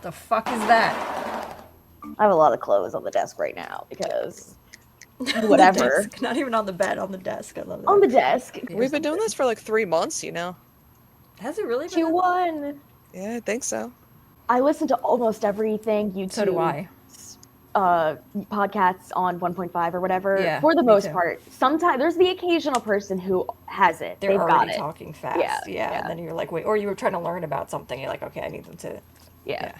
The fuck is that? I have a lot of clothes on the desk right now because whatever. Desk. Not even on the bed, on the desk. I love that. On the desk. We've been doing this for like 3 months, you know. Has it really been? Q1. Yeah, I think so. I listen to almost everything YouTube. So do I. Podcasts on 1.5 or whatever. Yeah, for the me most too. part. Sometimes there's the occasional person who has it. They're They've got already it. talking fast. Yeah, and then you're like, wait, or you were trying to learn about something. You're like, okay, I need them to. Yeah.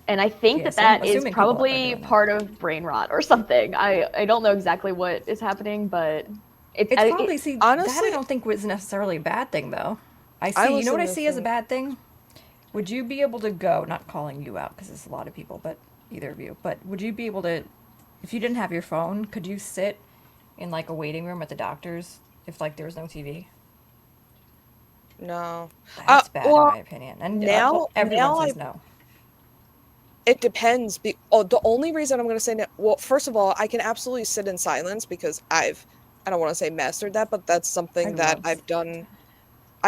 And I think Yes, that I'm is assuming people are probably doing that. part of brain rot or something. I don't know exactly what is happening, but It's probably that I honestly- don't think was necessarily a bad thing though. You know what I listen to see as a some- bad thing? Would you be able to go? Not calling you out because there's a lot of people, but either of you. But would you be able to, if you didn't have your phone, could you sit in like a waiting room at the doctor's if like there was no TV? No. That's bad well, in my opinion. And everyone says no. It depends. The only reason I'm going to say no, well, first of all, I can absolutely sit in silence because I don't want to say mastered that, but that's something that I've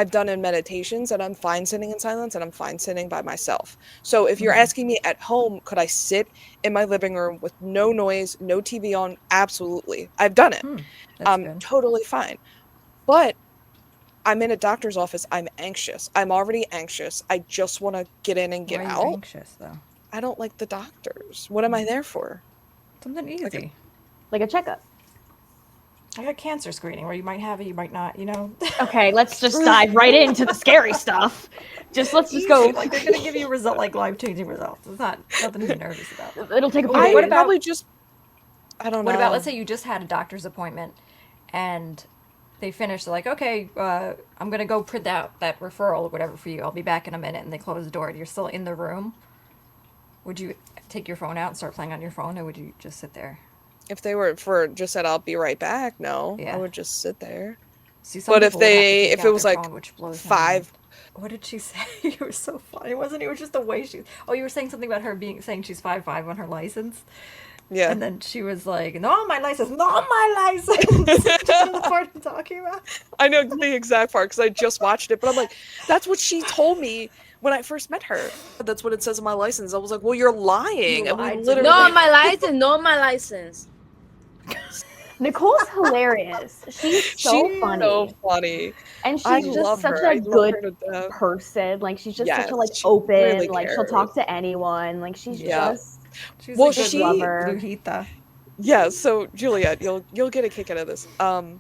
done in meditations, and I'm fine sitting in silence, and I'm fine sitting by myself. So if you're asking me at home, could I sit in my living room with no noise, no TV on? Absolutely. I've done it. That's good. Totally fine. But I'm in a doctor's office. I'm anxious. I'm already anxious. I just want to get in and get Why are out. you anxious though? I don't like the doctors. What am I there for? Something easy. like a checkup. I got cancer screening where you might have it, you might not, you know. Okay, let's just dive right into the scary stuff. Let's just go. Like they're gonna give you life-changing results. It's nothing to be nervous about. It'll take a few I days. would probably just. I don't know. What about, let's say you just had a doctor's appointment and they finish, they're like, okay, I'm gonna go print out that referral or whatever for you. I'll be back in a minute, and they close the door and you're still in the room. Would you take your phone out and start playing on your phone, or would you just sit there? If they were for just said I'll be right back, no, Yeah. I would just sit there. See, some But if people would have to take if out it was their like phone, which blows my 5, mind. What did she say? You were so funny. It was just the way she. Oh, you were saying something about her saying she's 5'5" on her license. yeah, And then she was like, "Not on my license, not on my license." Do you know the part I'm talking about? I know the exact part because I just watched it. But I'm like, that's what she told me when I first met her. That's what it says on my license. I was like, well, you're lying. You And we lied to literally. me. No, my license. No, my license. Nicole's hilarious. She's so She's funny. so funny. And she's I just love such her. I a love good her to death. person. Like she's just such a Yes, she open, really like she'll cares. talk to anyone. Like she's Yeah. just She's Well, a good she- lover. brujita. Yeah, so Juliet, you'll get a kick out of this.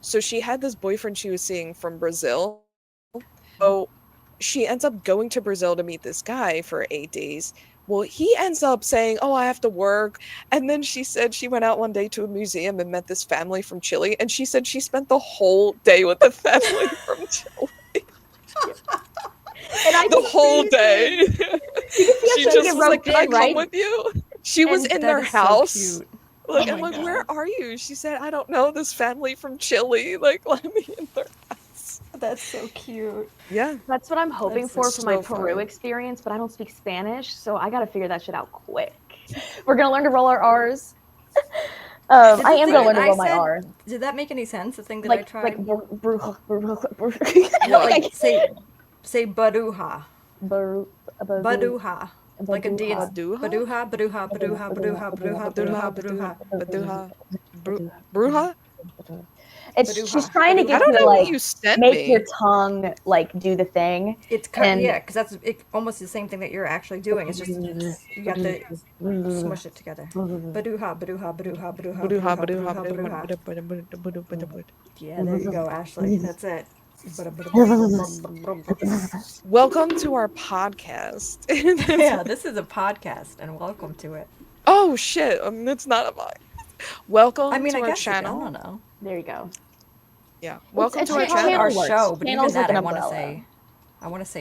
So she had this boyfriend she was seeing from Brazil. So she ends up going to Brazil to meet this guy for 8 days. Well, he ends up saying, "Oh, I have to work." And then she said she went out one day to a museum and met this family from Chile, and she said she spent the whole day with the family from Chile. and I The can whole see- day. She so just you was like, wrote "Can I in, come right? with you?" She was And in That their is so house. cute. Like, Oh I'm my like, God. "Where are you?" She said, "I don't know, this family from Chile. Like, let me in their house." That's so cute. Yeah. That's what I'm hoping That's for my so Peru fun. experience, but I don't speak Spanish, so I gotta figure that shit out quick. We're gonna learn to roll our R's. I am thing gonna learn that to I roll my said- R. Did that make any sense? The thing that I Like tried. like Say baduha. Baduha. Like a D. It's Baduha? Baduha, Baduha, Baduha, Baduha, Baduha, Baduha, Baduha. Bruja? She's Baduha. trying to I get don't you to know what like you sent make me. your tongue like do the thing. It's kind And- yeah, because that's almost the same thing that you're actually doing. It's just you got to smush it together. Baduha, Baduha, Baduha, Baduha, Baduha, Baduha, baduha, Baduha. baduha. Yeah, there you go, Ashley. That's it. Welcome to our podcast. Yeah, this is a podcast, and welcome to it. Oh shit! It's not a podcast. Welcome I mean, to I our guess channel. I don't know. There you go. Yeah. Welcome it's to our a channel. Our works. show, but Channel's even like that, an I want to umbrella.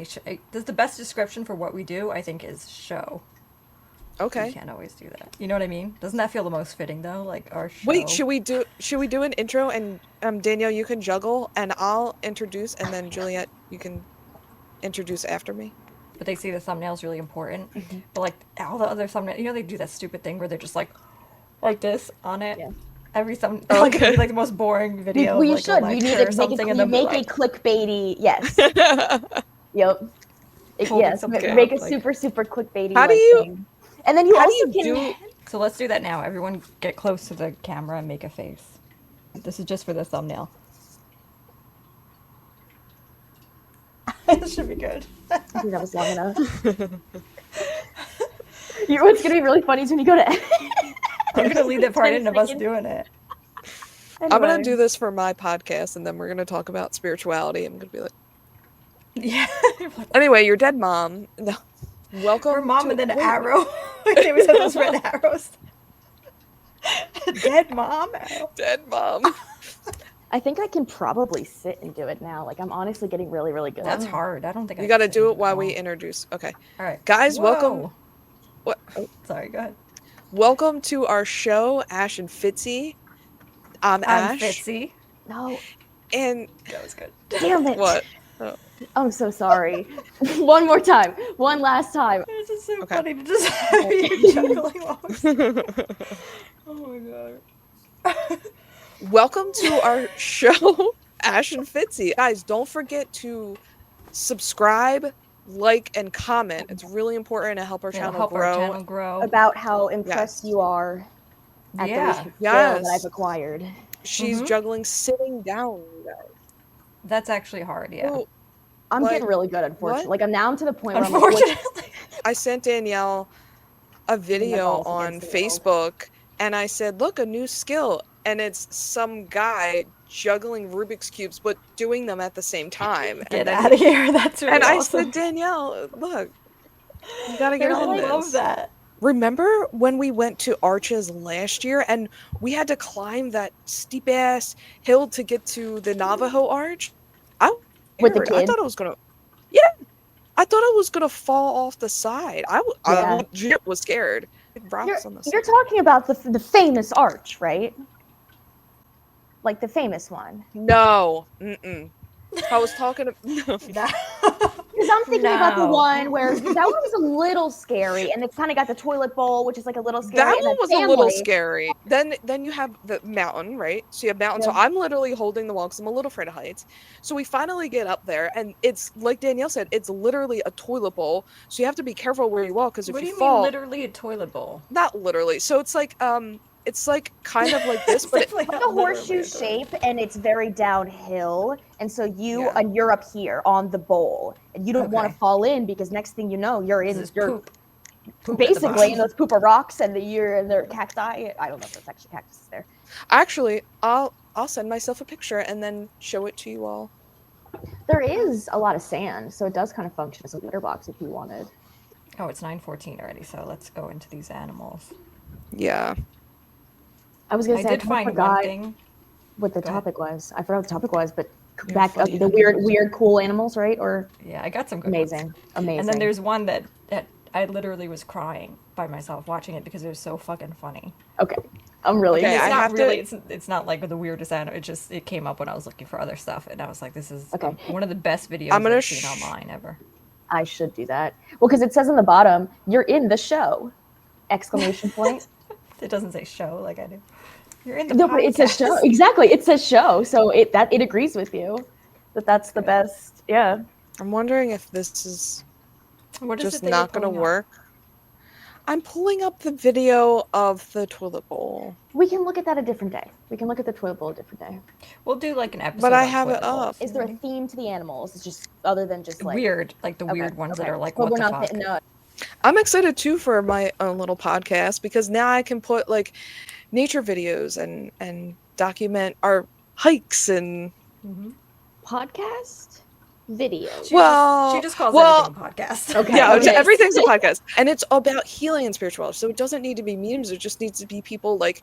say, does the best description for what we do, I think, is show. You Okay. can't always do that. You know what I mean? Doesn't that feel the most fitting though? Like our show. Wait, should we do an intro, and Danielle, you can juggle and I'll introduce, and then Juliet, you can introduce after me. But they say the thumbnail's really important. Mm-hmm. But like all the other thumbnails, you know, they do that stupid thing where they're just like this on it. Yeah. Every thumb, Oh, like, it'd okay. be like the most boring video. Well, you of, like, should. a You need lecture or to something, make and it, then you be make like, a clickbaity. Yes. Yep. Holding Yes, something make up, a like- super clickbaity. How do you- thing. And then you How do also you can. do? So let's do that now. Everyone get close to the camera and make a face. This is just for the thumbnail. This should be good. I think that was long enough. What's gonna be really funny is when you go to. I'm gonna leave that part 10 in of us seconds. doing it. I'm gonna Anyway. do this for my podcast, and then we're gonna talk about spirituality. I'm gonna be like, Yeah. anyway, your dead mom. No. Welcome. Her mom to- and then an wait, arrow. They always have those red arrows. Dead mom. Arrow. Dead mom. I think I can probably sit and do it now. Like I'm honestly getting really, really good. That's hard. I don't think I You can gotta sit do and it while we all. introduce. Okay, All right, guys, welcome. Whoa. What? Sorry. Go ahead. Welcome to our show, Ash and Fitzy. I'm I'm Ash, Fitzy. No, and That was good. damn it. what? I'm so sorry. One more time. One last time. This is so Okay. funny to just have you juggling while we're- Oh my god. Welcome to our show, Ash and Fitzy. Guys, don't forget to subscribe, like, and comment. It's really important to help our It'll channel help grow. our channel grow. About how impressed you are at the Yeah. recent skill Yes. that I've acquired. She's Mhm. juggling sitting down, you guys. That's actually hard. Yeah. Oh, I'm Like, getting really good, unfortunately. what? Like I'm to the point where I'm like, Unfortunately. I sent Danielle a video balls on against the wall. Facebook, and I said, look, a new skill. And it's some guy juggling Rubik's Cubes, but doing them at the same time. Get and then out of here. That's really And I awesome. said, Danielle, look, you gotta get I on this. love that. Remember when we went to Arches last year and we had to climb that steep ass hill to get to the Navajo Arch? I was With the scared. I kid? thought I was gonna, yeah, I thought I was gonna fall off the side. I Yeah. legit was scared. Big rocks on the You're side. talking about the famous arch, right? Like the famous one. No, I was talking to. No. Because I'm thinking about the No. one where that one was a little scary, and it's kind of got the toilet bowl, which is like a little scary. That and one the was a little family- scary. Then you have the mountain, right? So you have mountain. So Yeah. I'm literally holding the wall because I'm a little afraid of heights. So we finally get up there, and it's like Danielle said, it's literally a toilet bowl. So you have to be careful where you walk because if What do you you fall, mean, literally a toilet bowl? not literally. So it's like kind of like this, but it, Definitely It's not a literally horseshoe a toilet. shape, and it's very downhill, and so Yeah. you're up here on the bowl, and you don't want Okay. to fall in because next thing you know, you're This in is you're poop. Poop at the basically bottom. in those pooper rocks, and they're cacti. I don't know if there's actually cactuses there. actually I'll send myself a picture and then show it to you all. There is a lot of sand, so it does kind of function as a litter box if you wanted. Oh, it's 9:14 already, so let's go into these animals. Yeah. I was gonna I say did I find forgot one thing. what the Go ahead. topic was. I forgot what the topic was, but You're back up funny. the weird, cool animals, right? Or Yeah, I got some good ones. amazing. And then there's one that I literally was crying by myself watching it because it was so fucking funny. Okay, I'm really. Okay, It's I not have to- really. It's not like the weirdest animal. It came up when I was looking for other stuff, and I was like, this is Okay. one of the best videos I'm gonna I've seen online ever. I should do that. Well, because it says on the bottom, "You're in the show!" Exclamation point. It doesn't say show like I do. You're in the No, but it says show. podcast. Exactly, it says show. So it agrees with you that that's the best. Yeah. I'm wondering if this is What is just it that not you're gonna pulling up? work. I'm pulling up the video of the toilet bowl. We can look at that a different day. We can look at the toilet bowl a different day. We'll do like an episode. But I on have it toilet bowls. up. Is there a theme to the animals? It's just other than just like Weird, like the Okay, weird ones that okay. are like, So what we're the not fuck? no. I'm excited too for my own little podcast because now I can put like nature videos and document our hikes and Mhm. podcast videos. Well, she just calls well- everything podcast. Okay. yeah, okay. everything's a podcast, and it's about healing and spirituality. So it doesn't need to be memes. It just needs to be people like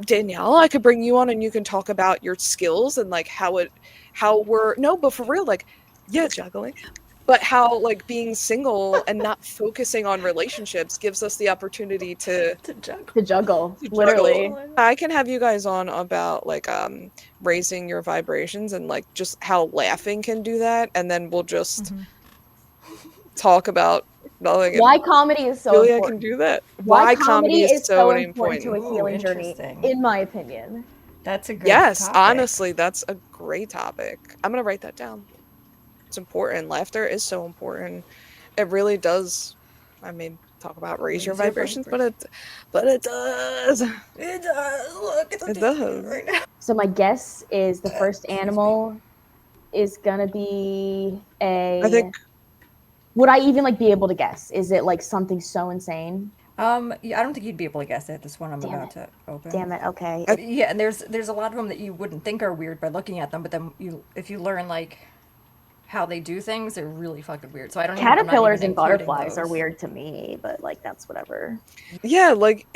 Danielle. I could bring you on, and you can talk about your skills and like how we're but for real, like juggling, but how like being single and not focusing on relationships gives us the opportunity to. to juggle. To juggle, To literally. juggle. I can have you guys on about like raising your vibrations and like just how laughing can do that, and then we'll just Mhm. talk about nothing. and Why comedy is so Julia important. can do that. Why comedy is so important to important. a Ooh, healing journey, interesting. in my opinion. That's a good Yes, topic. honestly, that's a great topic. I'm gonna write that down. It's important. Laughter is so important. it really does. I mean, talk about raise your vibrations, but it does. It does. Look at the It does. right now. So my guess is the first animal is gonna be a. I think Would I even like be able to guess? Is it like something so insane? Yeah, I don't think you'd be able to guess it. This one I'm Damn about it. to open. Damn it. Okay. Yeah, and there's a lot of them that you wouldn't think are weird by looking at them, but then if you learn like how they do things, they're really fucking weird. So I don't even, I'm not Caterpillars even and including butterflies are those. weird to me, but like that's whatever. yeah, like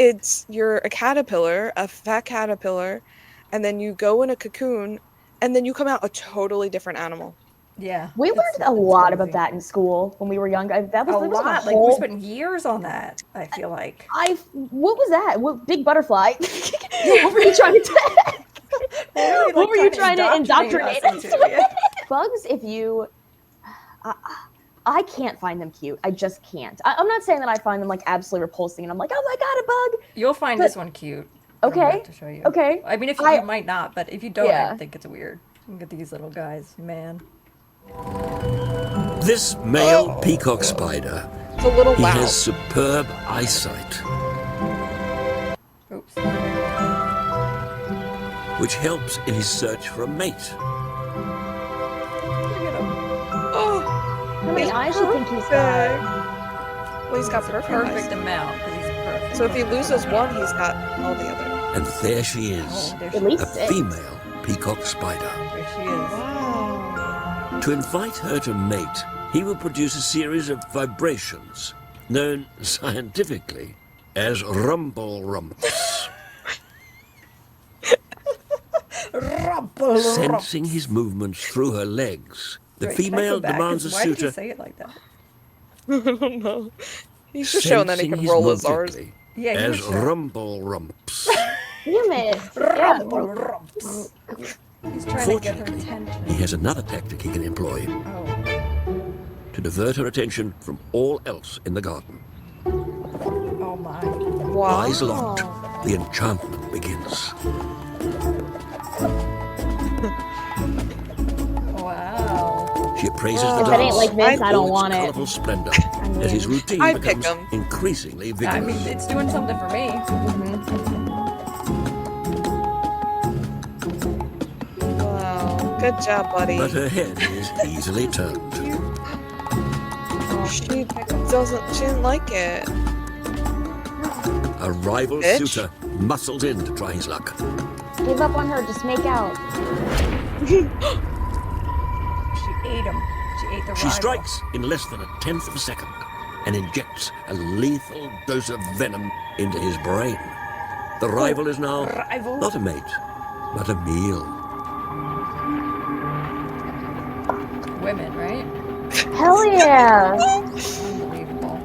you're a caterpillar, a fat caterpillar, and then you go in a cocoon, and then you come out a totally different animal. Yeah, We it's- learned a it's lot crazy. about that in school when we were young. That was, A there was lot. like a Like whole. we spent years on that. I feel like. What was that? What big butterfly? What were you trying to tell? What were you trying to indoctrinate us with? Yeah. Bugs, if you. I can't find them cute. I just can't. I'm not saying that I find them like absolutely repulsing and I'm like, oh my god, a bug. You'll find But- this one cute. I'm Okay. about to show you. Okay. I mean, if I- you might not, but if you don't, Yeah. I think it's weird. Look at these little guys, man. This male peacock spider, It's a little he loud. has superb eyesight, Oops. which helps in his search for a mate. Look at him. Oh, How many he's eyes do you think he's perfect. got? Well, he's got perfect. Perfect eyes. amount because he's perfect. So if he loses one, he's got all the other. And there she is, Oh, there At she, least a 6. female peacock spider. there she is. Wow. To invite her to mate, he will produce a series of vibrations known scientifically as rumble-rumps. Sensing his movements through her legs, the Wait, can I go female back? demands a 'Cause why did you suitor say it like that? I don't know. He's just showing that he sensing can his roll his movement R's. quickly Yeah, he as was sure. rumble-rumps. Damn it. Yeah. Rumps. He's trying to get her Fortunately, he attention. has another tactic he can employ Oh, to divert her attention from all else in the garden. oh my. Wow. Eyes locked, the enchantment begins. Wow. She appraises If the it dance ain't like this, in I don't all want its it. colourful splendour as his routine I'd pick becomes him. increasingly I vigorous. mean, it's doing something for me. Wow. Good job, buddy. But her head is easily turned. She didn't like it. A rival Bitch. suitor muscles in to try his luck. Give up on her. Just make out. She ate him. She ate the She rival. strikes in less than a tenth of a second and injects a lethal dose of venom into his brain. The rival is now Rival. not a mate, but a meal. Women, right? Hell yeah. Unbelievable.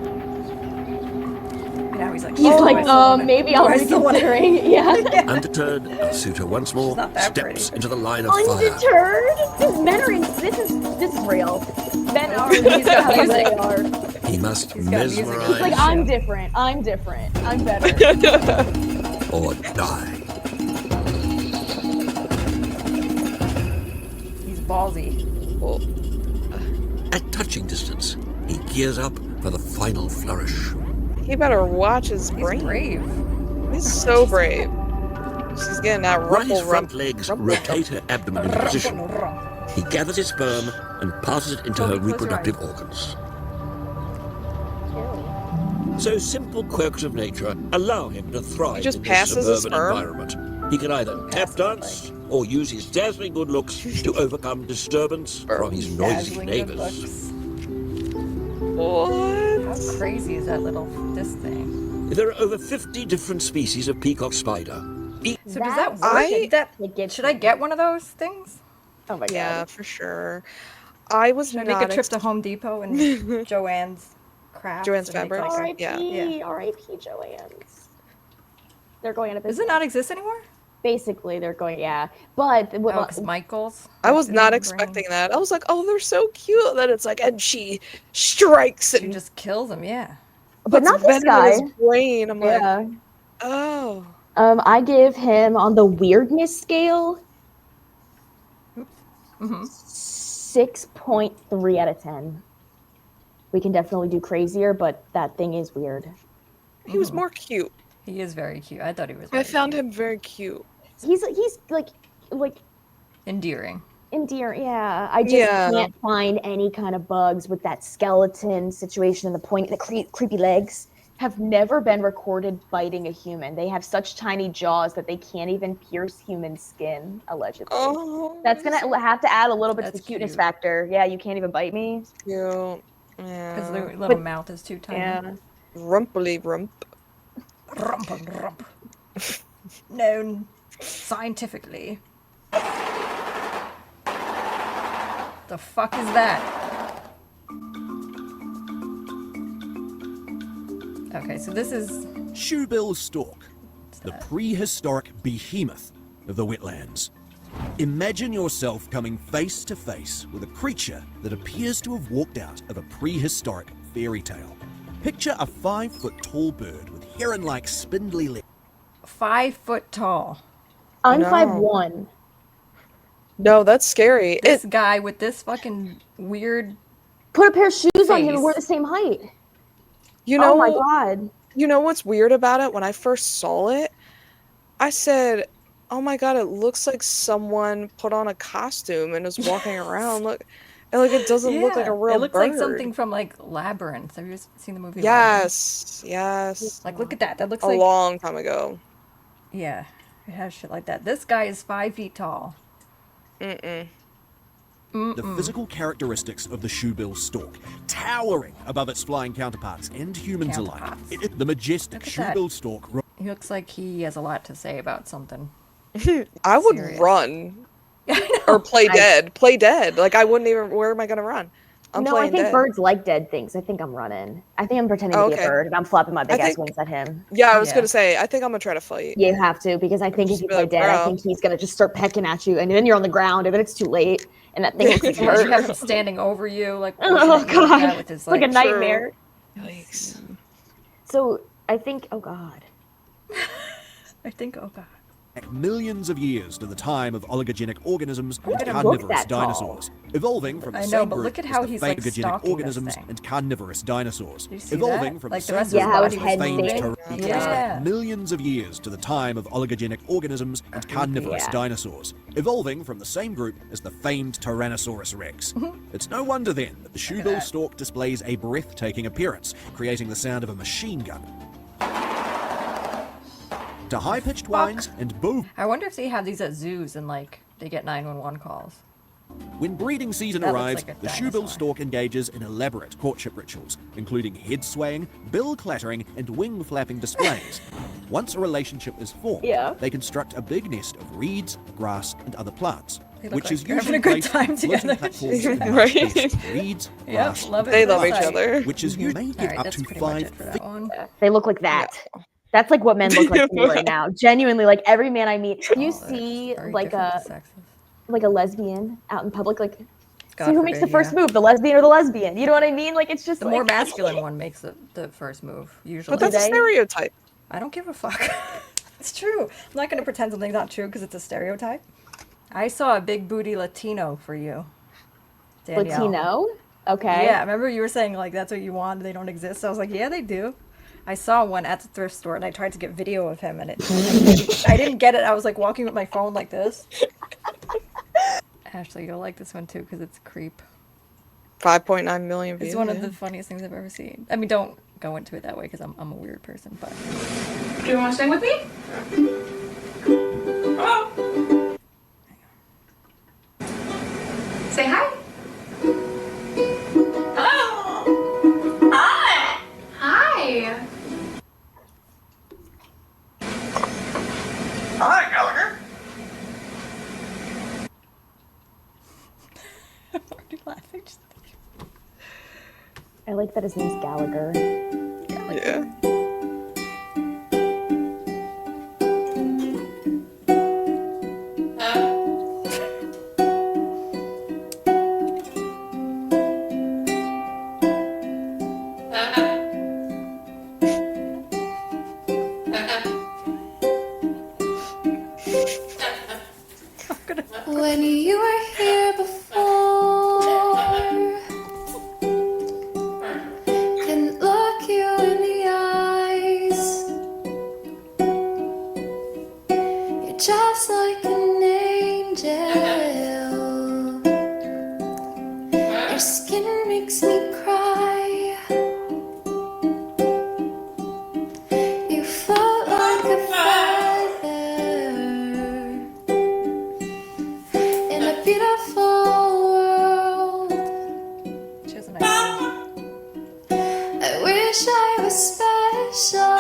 Now he's like, He's oh, like, I still want it. maybe Do I'll I still want it? reconsidering. Yeah. Undeterred, our suitor once more not that steps pretty. into the line of fire. Undeterred? These men are this is real. Men are He's got how music. they are. He must He's got music. mesmerize It's like I'm different. I'm different. I'm better. or die. He's ballsy. Well, At touching distance, he gears up for the final flourish. he better watch his He's brain. brave. He's so brave. She's getting that While his rumble front rump. legs rumble rotate her abdomen into position, Rump. he gathers his sperm and passes it into Toby, her close your reproductive organs. So simple quirks of nature allow him to thrive just in this passes his suburban sperm? environment. He can either tap dance or use his dazzling good looks to overcome disturbance from his noisy Dazzling good neighbors. looks. What? How crazy is that this thing? There are over 50 different species of peacock spider. So does that work? I- Should I get one of those things? Oh my god. Yeah, for sure. I was Should I not make a trip to Home Depot and Joanne's Crafts? Joanne's and make, Fabrics? like, R.I.P. Yeah. R.I.P. Joanne's. They're going out of Does business. it not exist anymore? Basically, they're going. Yeah, but Oh, because Michael's. I was in not the expecting brain. that. I was like, oh, they're so cute. Then it's like, and she strikes She and just kills him. Yeah. but not this venom in guy. his brain. I'm like, Yeah. oh. I give him on the weirdness scale. Mm-hmm. 6.3 out of 10. We can definitely do crazier, but that thing is weird. He was more cute. He is very cute. I thought he was. I found him very cute. He's like endearing. endearing. Yeah, I just can't find any kind of bugs with that skeleton situation and the creepy legs. Have never been recorded biting a human. They have such tiny jaws that they can't even pierce human skin, allegedly. Oh, that's gonna have to add a little bit to the cuteness cute. factor. Yeah, you can't even bite me. Cute. Because their little mouth is too tiny. Yeah. Rumply-rump. Rump. Known scientifically. The fuck is that? Okay, so this is Shoebill stork, the prehistoric behemoth of the wetlands. Imagine yourself coming face to face with a creature that appears to have walked out of a prehistoric fairy tale. Picture a 5-foot-tall bird with heron-like spindly legs. 5 foot tall. I'm 5'1". No, that's scary. This guy with this fucking weird. Put a pair of shoes on him and we're the same height. You know, oh my god. You know what's weird about it? When I first saw it, I said, "Oh my god, it looks like someone put on a costume and is walking around." Look, and like it doesn't look like a real bird. It looks like something from like Labyrinth. Have you seen the movie? Yes, yes. Like look at that. That looks a like long time ago. Yeah, it has shit like that. This guy is 5 feet tall. The physical characteristics of the shoebill stork, towering above its flying counterparts and humans alike. The majestic shoebill stork. He looks like he has a lot to say about something. I would run. Or play dead. Play dead. Like I wouldn't even. Where am I gonna run? I'm no, I playing think dead. birds like dead things. I think I'm running. I think I'm pretending to be a bird and I'm flapping my big ass wings at him. Yeah, I was gonna say. I think I'm gonna try to fight. You have to, because I think if you play dead, I think he's gonna just start pecking at you, and then you're on the ground, and then it's too late, and that thing looks You have him standing over you, like oh god, with his, like a nightmare. Yikes. So I think, oh god. Oh god. Millions of years to the time of oligogenic organisms and at him carnivorous look that tall. dinosaurs, evolving from the I know, same but group look at as how the he's, like, phagogenic stalking organisms this thing. and carnivorous dinosaurs, You see evolving that? from Like the the same rest of group his as body the was famed moving? tyrannosaurs. Yeah. Millions of years to the time of oligogenic organisms and carnivorous Yeah. dinosaurs, evolving from the same group as the famed Tyrannosaurus rex. It's no wonder then that the shoebill stork displays a breathtaking appearance, creating the sound of a machine gun. To high-pitched whines and boom. I wonder if they have these at zoos and like they get 911 calls. When breeding season That looks arrives, like a the dinosaur. shoebill stork engages in elaborate courtship rituals, including head swaying, bill clattering, and wing flapping displays. Once a relationship is formed, they construct a big nest of reeds, grass, and other plants, They look which like is they're having usually a good placed time on floating together. platforms in a Right. nest of reeds, grass, love it. They for love the each site. other. which is usually All get right, up that's to pretty much 5 it for that one. They look like that. That's like what men look like to me right now. Genuinely, like every man I meet. You see Very like different a sexes. like a lesbian out in public, like God see who makes the forbid, first yeah. move, the lesbian or the lesbian. You know what I mean? Like it's just The like, more masculine one makes the first move usually. But that's a stereotype. I don't give a fuck. It's true. I'm not going to pretend something's not true because it's a stereotype. I saw a big booty Latino for you, Danielle. Latino. Okay. Yeah, remember you were saying like that's what you want, they don't exist. I was like, yeah, they do. I saw one at the thrift store and I tried to get video of him and I didn't get it. I was like walking with my phone like this. Ashley, you'll like this one too because it's creep. 5.9 million views. It's one of the funniest things I've ever seen. I mean, don't go into it that way because I'm a weird person, but. Do you want to sing with me? Hello? Say hi. Hello? Hi. Hi. Hi, Gallagher. I'm already laughing. I like that his name's Gallagher. Yeah. When you were here before, I was special.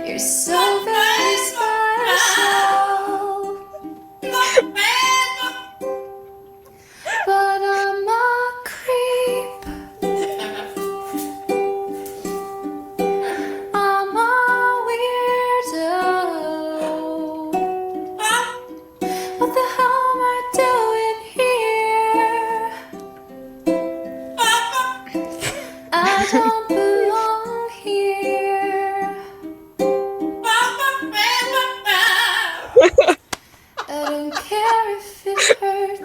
You're so very special. But I'm a creep. I'm a weirdo. What the hell am I doing here? I don't belong here. I don't care if it hurts.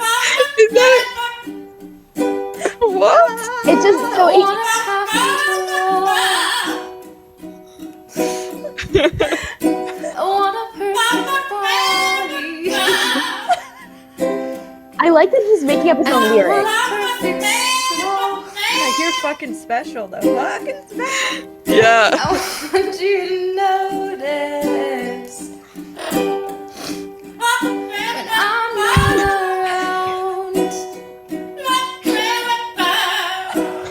Is that what? It just so I it, wanna have control. I want a perfect body. I like that he's making up his own lyrics. Perfect soul. Like, you're fucking special, though. Fucking special. Yeah. I want you to notice when I'm not around.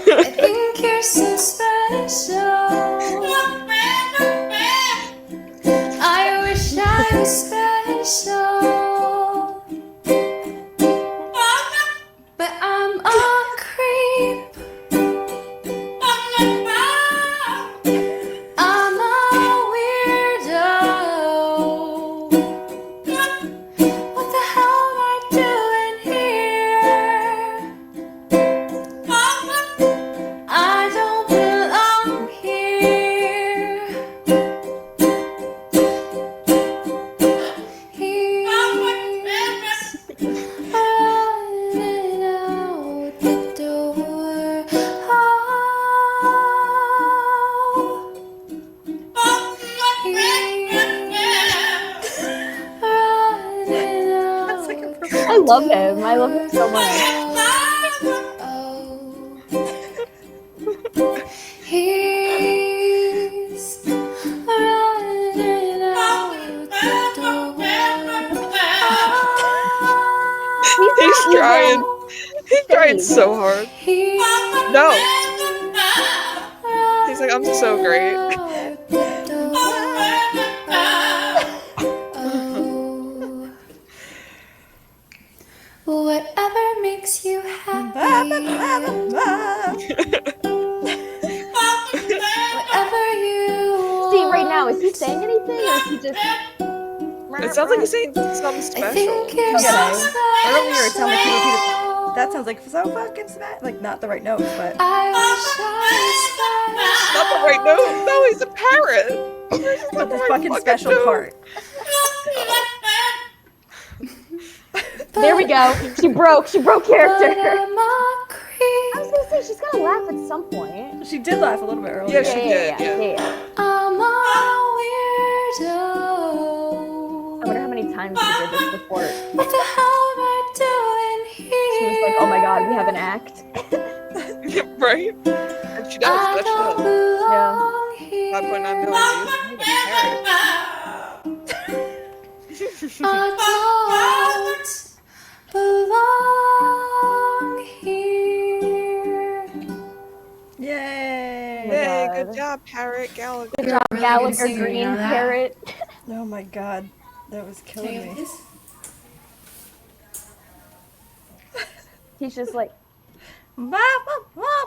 I think you're so special. I wish I was special, but I'm a creep. I'm a weirdo. What the hell am I doing here? I don't belong here. He's running out the door. I love him. I love him so much. He's running out the door. He's trying. He's trying so hard. No. He's like, I'm so great. Whatever makes you happy. Whatever you See, right now, is he saying anything or is he just? It sounds like he's saying something I special. think you're so Okay. special. Earlier, it sounded like he repeated. That sounds like so fucking smash. Like, not the right note, but. I wish I Not the right note. No, he's a parrot. But the fucking special note. part. There we go. She broke But character. I'm a I creep. was gonna say she's gonna laugh at some point. She did laugh a little bit earlier. Yeah, she did. Yeah. I'm a weirdo. I wonder how many times she did this before. What the hell am I doing here? She was like, "Oh my god, we have an act." Right? And she does. I That she don't does. belong here. 5.9 million views. Need a parrot. I don't belong here. Yay! my Hey, God. good job, Parrot Gallagher. Good job, Really Gallagher good singer, Green you know that? Parrot. Oh my god. That was killing me. He's just like, How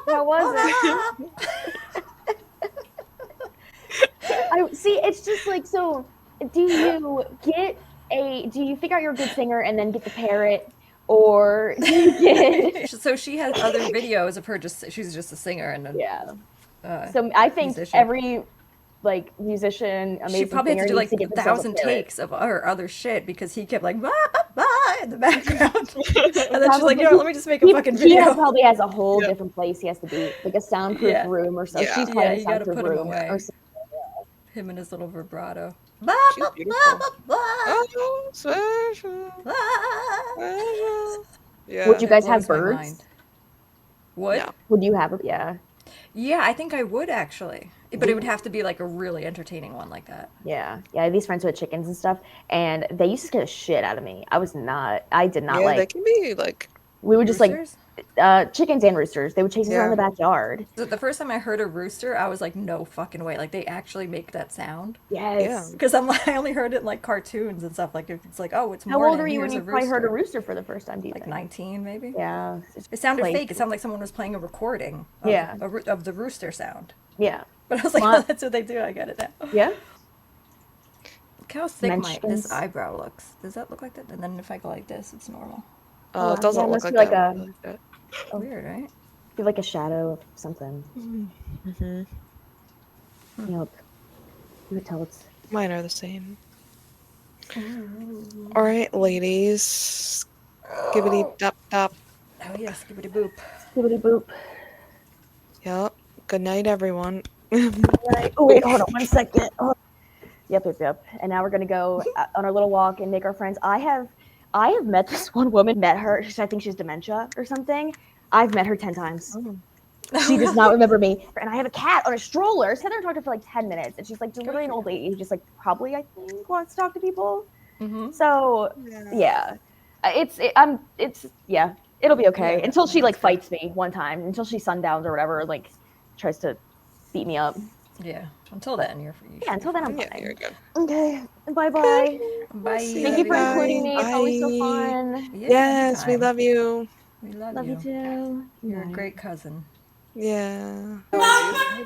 how was it? I see. It's just like, so. Do you figure out you're a good singer and then get the parrot, or do you get? So she has other videos of her she's just a singer and Yeah. a, So I think musician. every musician, amazing she probably had to singer do like needs to get themselves a 1,000 parrot. takes of her other shit because he kept like in the background. And then she's like, Probably- you know, let me just make a fucking He video. probably has a whole Yeah. different place he has to be, like a soundproof Yeah. room or something. Yeah. She's Yeah, playing a you gotta soundproof put him room away. or something. Him and his little vibrato. She's beautiful. Oh, special. Special. Yeah. Would you guys have Blows my birds? mind. Would? No. Would you have a yeah? Yeah, I think I would actually. But it would have to be like a really entertaining one like that. Yeah. Yeah, I have these friends who had chickens and stuff, and they used to scare the shit out of me. I did not Yeah, they like, can be like. we would just like, Roosters? chickens and roosters. They would chase us around the backyard. So the first time I heard a rooster, I was like, no fucking way. Like, they actually make that sound? Yes. Because I only heard it in, like, cartoons and stuff. Like, if it's like, oh, it's How morning, old were you when here's you a probably heard a rooster. rooster for the first time? Do you Like think? 19, maybe? Yeah. It sounded Like- fake. It sounded like someone was playing a recording of, Yeah. of the rooster sound. Yeah. But I was like, Well, oh, that's what they do. I get it now. Yeah. Look how thick this Munchkins. eyebrow looks. Does that look like that? And then if I go like this, it's normal. It doesn't yeah, it look must like be like that. Weird, right? Feel like a shadow of something. Mm-hmm. Yep. You could tell it's. Mine are the same. All right, ladies. Gibbity dop dop. Oh, yes. Give it a boop. Boopity boop. Yep. Good night, everyone. Right. Oh wait, hold on 1 second. Oh. Yep. And now we're gonna go on our little walk and make our friends. I have met this one woman. Met her. I think she's dementia or something. I've met her 10 times. She does not remember me. And I have a cat on a stroller. Sat there and talked to her for like 10 minutes, and she's like literally an old lady who just like probably I think wants to talk to people. Mm-hmm. So yeah, it'll be okay Yeah, until she like that's good. fights me one time, until she sundowns or whatever, like tries to beat me up. Yeah. Until then, you're Yeah, until then I'm Yeah, fine. you're good. Okay, bye. Bye. Thank you for Bye. including me. It's always so Bye. fun. Yeah, Yes, we anytime. love you. We love Love you you. too. You're a Bye. great cousin. Yeah. Mama